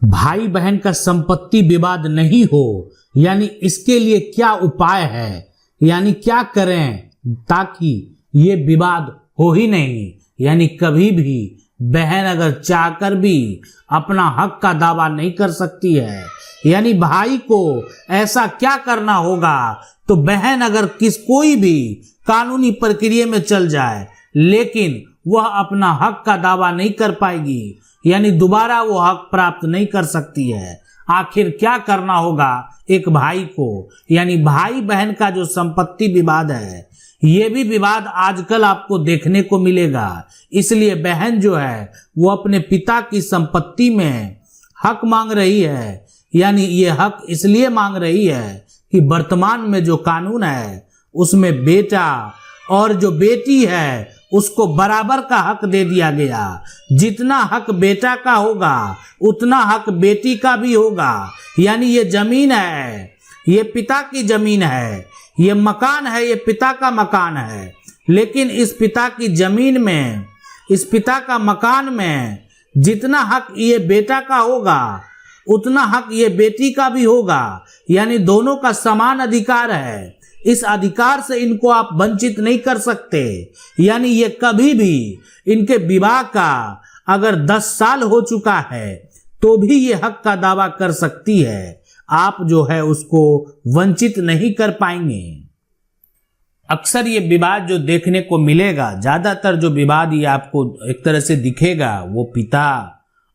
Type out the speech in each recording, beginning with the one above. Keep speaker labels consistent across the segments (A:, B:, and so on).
A: भाई बहन का संपत्ति विवाद नहीं हो, यानी इसके लिए क्या उपाय है, यानी क्या करें ताकि ये विवाद हो ही नहीं। यानी कभी भी बहन अगर चाहकर भी अपना हक का दावा नहीं कर सकती है। यानी भाई को ऐसा क्या करना होगा, तो बहन अगर कोई भी कानूनी प्रक्रिया में चल जाए लेकिन वह अपना हक का दावा नहीं कर पाएगी, यानी दोबारा वो हक प्राप्त नहीं कर सकती है। आखिर क्या करना होगा एक भाई को, यानी भाई बहन का जो संपत्ति विवाद है, ये भी विवाद आजकल आपको देखने को मिलेगा। इसलिए बहन जो है वो अपने पिता की संपत्ति में हक मांग रही है। यानी ये हक इसलिए मांग रही है कि वर्तमान में जो कानून है उसमें बेटा और जो बेटी है उसको बराबर का हक दे दिया गया। जितना हक बेटा का होगा उतना हक बेटी का भी होगा। यानी ये जमीन है, ये पिता की जमीन है, ये मकान है, ये पिता का मकान है। लेकिन इस पिता की जमीन में, इस पिता का मकान में जितना हक ये बेटा का होगा उतना हक ये बेटी का भी होगा। यानी दोनों का समान अधिकार है। इस अधिकार से इनको आप वंचित नहीं कर सकते। यानी ये कभी भी इनके विवाह का अगर 10 साल हो चुका है तो भी ये हक का दावा कर सकती है। आप जो है उसको वंचित नहीं कर पाएंगे। अक्सर ये विवाद जो देखने को मिलेगा, ज्यादातर जो विवाद ये आपको एक तरह से दिखेगा वो पिता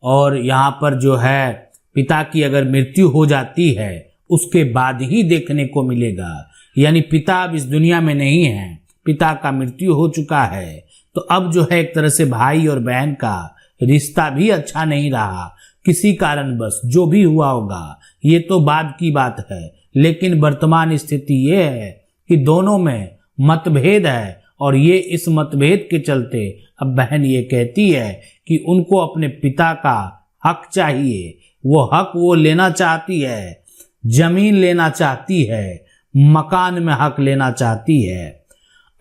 A: और यहाँ पर जो है पिता की अगर मृत्यु हो जाती है उसके बाद ही देखने को मिलेगा। यानी पिता अब इस दुनिया में नहीं है, पिता का मृत्यु हो चुका है, तो अब जो है एक तरह से भाई और बहन का रिश्ता भी अच्छा नहीं रहा किसी कारणवश। जो भी हुआ होगा ये तो बाद की बात है, लेकिन वर्तमान स्थिति ये है कि दोनों में मतभेद है और ये इस मतभेद के चलते अब बहन ये कहती है कि उनको अपने पिता का हक चाहिए। वो हक वो लेना चाहती है, जमीन लेना चाहती है, मकान में हक लेना चाहती है।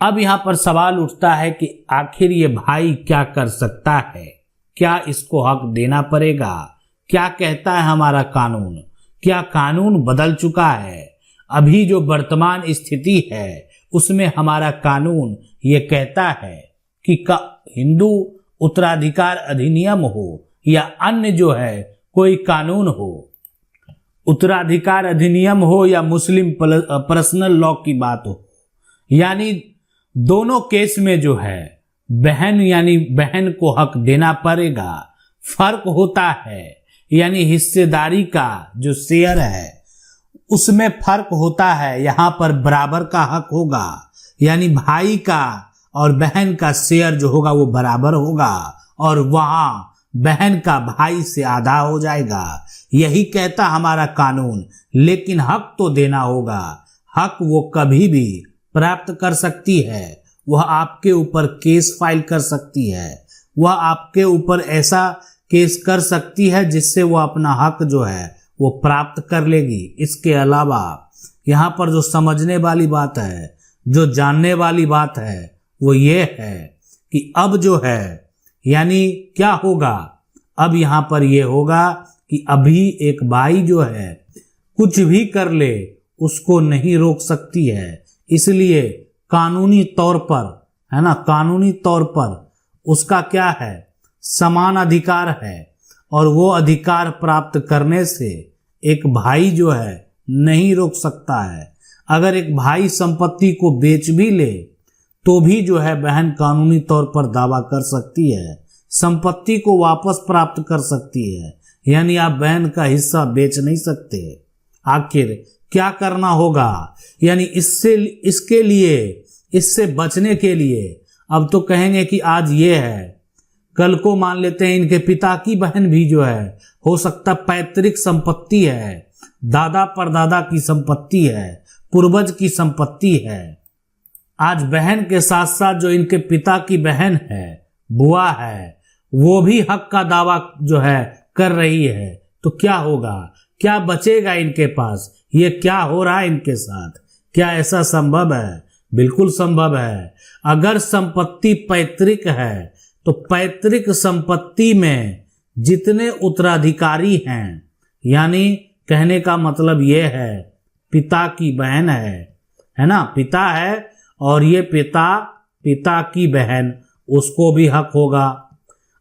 A: अब यहाँ पर सवाल उठता है कि आखिर ये भाई क्या कर सकता है, क्या इसको हक देना पड़ेगा? क्या कहता है हमारा कानून? क्या कानून बदल चुका है? अभी जो वर्तमान स्थिति है उसमें हमारा कानून ये कहता है कि हिंदू उत्तराधिकार अधिनियम हो या अन्य जो है कोई कानून हो, उत्तराधिकार अधिनियम हो या मुस्लिम पर्सनल लॉ की बात हो, यानी दोनों केस में जो है बहन यानी बहन को हक देना पड़ेगा। फर्क होता है, यानी हिस्सेदारी का जो शेयर है उसमें फर्क होता है। यहाँ पर बराबर का हक होगा, यानी भाई का और बहन का शेयर जो होगा वो बराबर होगा और वहाँ बहन का भाई से आधा हो जाएगा। यही कहता हमारा कानून। लेकिन हक तो देना होगा। हक वो कभी भी प्राप्त कर सकती है। वह आपके ऊपर केस फाइल कर सकती है, वह आपके ऊपर ऐसा केस कर सकती है जिससे वो अपना हक जो है वो प्राप्त कर लेगी। इसके अलावा यहाँ पर जो समझने वाली बात है, जो जानने वाली बात है वो ये है कि अब जो है यानी क्या होगा, अब यहाँ पर ये होगा कि अभी एक भाई जो है कुछ भी कर ले उसको नहीं रोक सकती है। इसलिए कानूनी तौर पर है ना, कानूनी तौर पर उसका क्या है, समान अधिकार है और वो अधिकार प्राप्त करने से एक भाई जो है नहीं रोक सकता है। अगर एक भाई संपत्ति को बेच भी ले तो भी जो है बहन कानूनी तौर पर दावा कर सकती है, संपत्ति को वापस प्राप्त कर सकती है। यानी आप बहन का हिस्सा बेच नहीं सकते। आखिर क्या करना होगा, यानी इसके लिए, इससे बचने के लिए अब तो कहेंगे कि आज ये है, कल को मान लेते हैं इनके पिता की बहन भी जो है हो सकता पैतृक संपत्ति है, दादा परदादा की संपत्ति है, पूर्वज की संपत्ति है। आज बहन के साथ साथ जो इनके पिता की बहन है, बुआ है, वो भी हक का दावा जो है कर रही है, तो क्या होगा, क्या बचेगा इनके पास? ये क्या हो रहा है इनके साथ? क्या ऐसा संभव है? बिल्कुल संभव है। अगर संपत्ति पैतृक है तो पैतृक संपत्ति में जितने उत्तराधिकारी हैं, यानी कहने का मतलब ये है पिता की बहन है ना, पिता है और ये पिता की बहन, उसको भी हक होगा।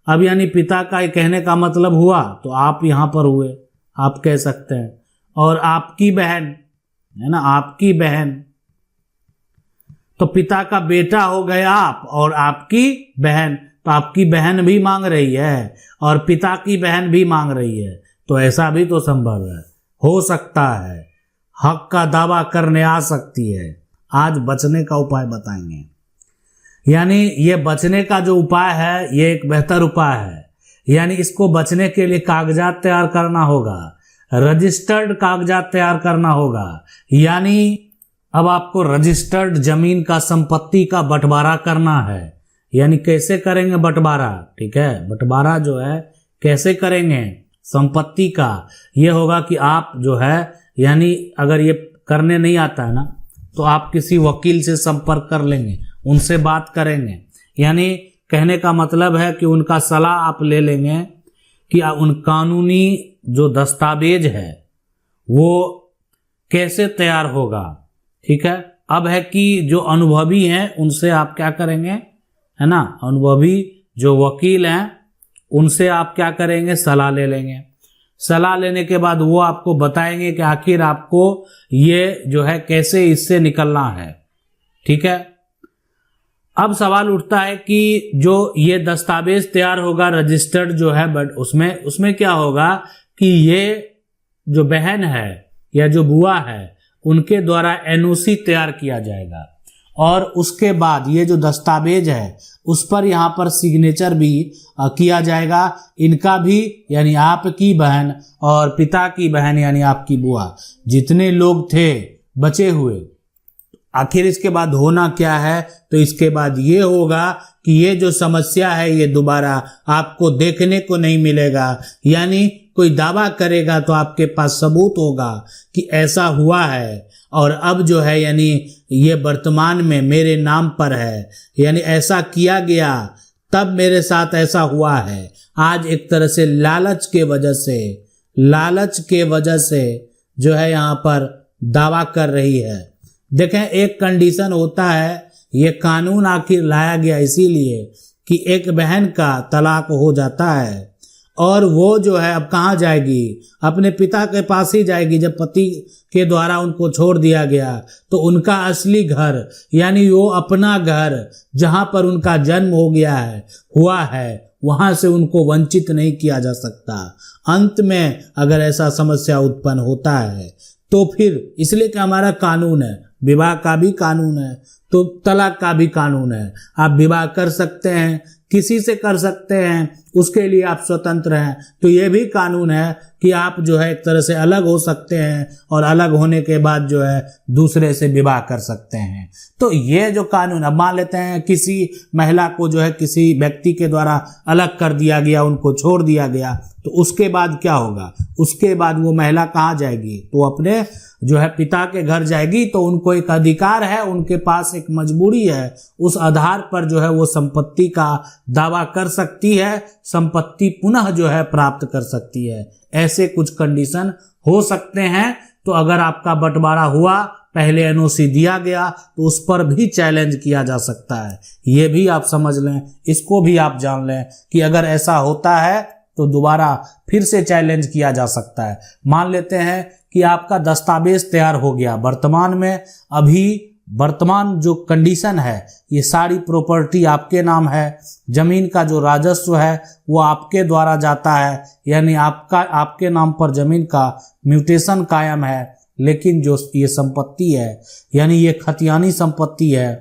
A: अब यानी पिता का कहने का मतलब हुआ तो आप यहाँ पर हुए, आप कह सकते हैं। और आपकी बहन है ना, आपकी बहन, तो पिता का बेटा हो गए आप और आपकी बहन, तो आपकी बहन भी मांग रही है और पिता की बहन भी मांग रही है, तो ऐसा भी तो संभव है, हो सकता है, हक का दावा करने आ सकती है। आज बचने का उपाय बताएंगे। यानी ये बचने का जो उपाय है ये एक बेहतर उपाय है। यानी इसको बचने के लिए कागजात तैयार करना होगा, रजिस्टर्ड कागजात तैयार करना होगा। यानी अब आपको रजिस्टर्ड जमीन का, संपत्ति का बंटवारा करना है। यानी कैसे करेंगे बंटवारा, ठीक है, बंटवारा जो है कैसे करेंगे संपत्ति का, ये होगा कि आप जो है, यानी अगर ये करने नहीं आता है ना, तो आप किसी वकील से संपर्क कर लेंगे, उनसे बात करेंगे। यानी कहने का मतलब है कि उनका सलाह आप ले लेंगे कि उन कानूनी जो दस्तावेज है वो कैसे तैयार होगा, ठीक है। अब है कि जो अनुभवी हैं उनसे आप क्या करेंगे, है ना, अनुभवी जो वकील हैं उनसे आप क्या करेंगे, सलाह ले लेंगे। सलाह लेने के बाद वो आपको बताएंगे कि आखिर आपको ये जो है कैसे इससे निकलना है, ठीक है। अब सवाल उठता है कि जो ये दस्तावेज तैयार होगा रजिस्टर्ड जो है, बट उसमें क्या होगा कि ये जो बहन है या जो बुआ है उनके द्वारा एनओसी तैयार किया जाएगा और उसके बाद ये जो दस्तावेज है उस पर यहाँ पर सिग्नेचर भी किया जाएगा, इनका भी, यानी आपकी बहन और पिता की बहन यानी आपकी बुआ, जितने लोग थे बचे हुए। आखिर इसके बाद होना क्या है, तो इसके बाद ये होगा कि ये जो समस्या है ये दोबारा आपको देखने को नहीं मिलेगा। यानी कोई दावा करेगा तो आपके पास सबूत होगा कि ऐसा हुआ है और अब जो है यानी ये वर्तमान में मेरे नाम पर है, यानी ऐसा किया गया तब मेरे साथ ऐसा हुआ है। आज एक तरह से लालच के वजह से जो है यहाँ पर दावा कर रही है। देखें, एक कंडीशन होता है, ये कानून आखिर लाया गया इसीलिए कि एक बहन का तलाक हो जाता है और वो जो है अब कहाँ जाएगी, अपने पिता के पास ही जाएगी। जब पति के द्वारा उनको छोड़ दिया गया तो उनका असली घर, यानी वो अपना घर जहाँ पर उनका जन्म हुआ है वहाँ से उनको वंचित नहीं किया जा सकता। अंत में अगर ऐसा समस्या उत्पन्न होता है तो फिर, इसलिए कि हमारा कानून है, विवाह का भी कानून है तो तलाक का भी कानून है। आप विवाह कर सकते हैं, किसी से कर सकते हैं, उसके लिए आप स्वतंत्र हैं। तो ये भी कानून है कि आप जो है एक तरह से अलग हो सकते हैं और अलग होने के बाद जो है दूसरे से विवाह कर सकते हैं। तो ये जो कानून, अब मान लेते हैं किसी महिला को जो है किसी व्यक्ति के द्वारा अलग कर दिया गया, उनको छोड़ दिया गया, तो उसके बाद क्या होगा, उसके बाद वो महिला कहाँ जाएगी, तो अपने जो है पिता के घर जाएगी। तो उनको एक अधिकार है, उनके पास एक मजबूरी है, उस आधार पर जो है वो संपत्ति का दावा कर सकती है, संपत्ति पुनः जो है प्राप्त कर सकती है। ऐसे कुछ कंडीशन हो सकते हैं। तो अगर आपका बंटवारा हुआ, पहले एनओसी दिया गया, तो उस पर भी चैलेंज किया जा सकता है। ये भी आप समझ लें, इसको भी आप जान लें कि अगर ऐसा होता है तो दोबारा फिर से चैलेंज किया जा सकता है। मान लेते हैं कि आपका दस्तावेज तैयार हो गया, वर्तमान में अभी वर्तमान जो कंडीशन है ये सारी प्रॉपर्टी आपके नाम है, जमीन का जो राजस्व है वो आपके द्वारा जाता है, यानी आपके नाम पर जमीन का म्यूटेशन कायम है। लेकिन जो ये संपत्ति है यानी ये खतियानी संपत्ति है,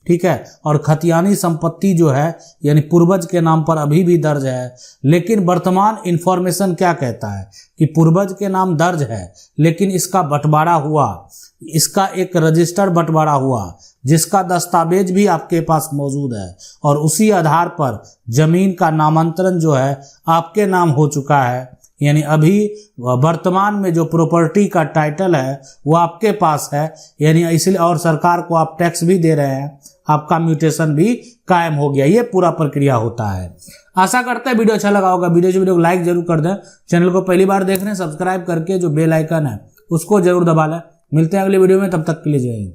A: ठीक है, और खतियानी संपत्ति जो है यानी पूर्वज के नाम पर अभी भी दर्ज है। लेकिन वर्तमान इंफॉर्मेशन क्या कहता है कि पूर्वज के नाम दर्ज है, लेकिन इसका बंटवारा हुआ, इसका एक रजिस्टर्ड बंटवारा हुआ जिसका दस्तावेज भी आपके पास मौजूद है, और उसी आधार पर जमीन का नामांतरण जो है आपके नाम हो चुका है। यानी अभी वर्तमान में जो प्रॉपर्टी का टाइटल है वो आपके पास है, यानी इसलिए, और सरकार को आप टैक्स भी दे रहे हैं, आपका म्यूटेशन भी कायम हो गया। ये पूरा प्रक्रिया होता है। आशा करते हैं वीडियो अच्छा लगा होगा। वीडियो को लाइक जरूर कर दें। चैनल को पहली बार देख रहे हैं सब्सक्राइब करके जो बेल आइकन है उसको जरूर दबा लें। मिलते हैं अगले वीडियो में, तब तक के लिए जय हिंद।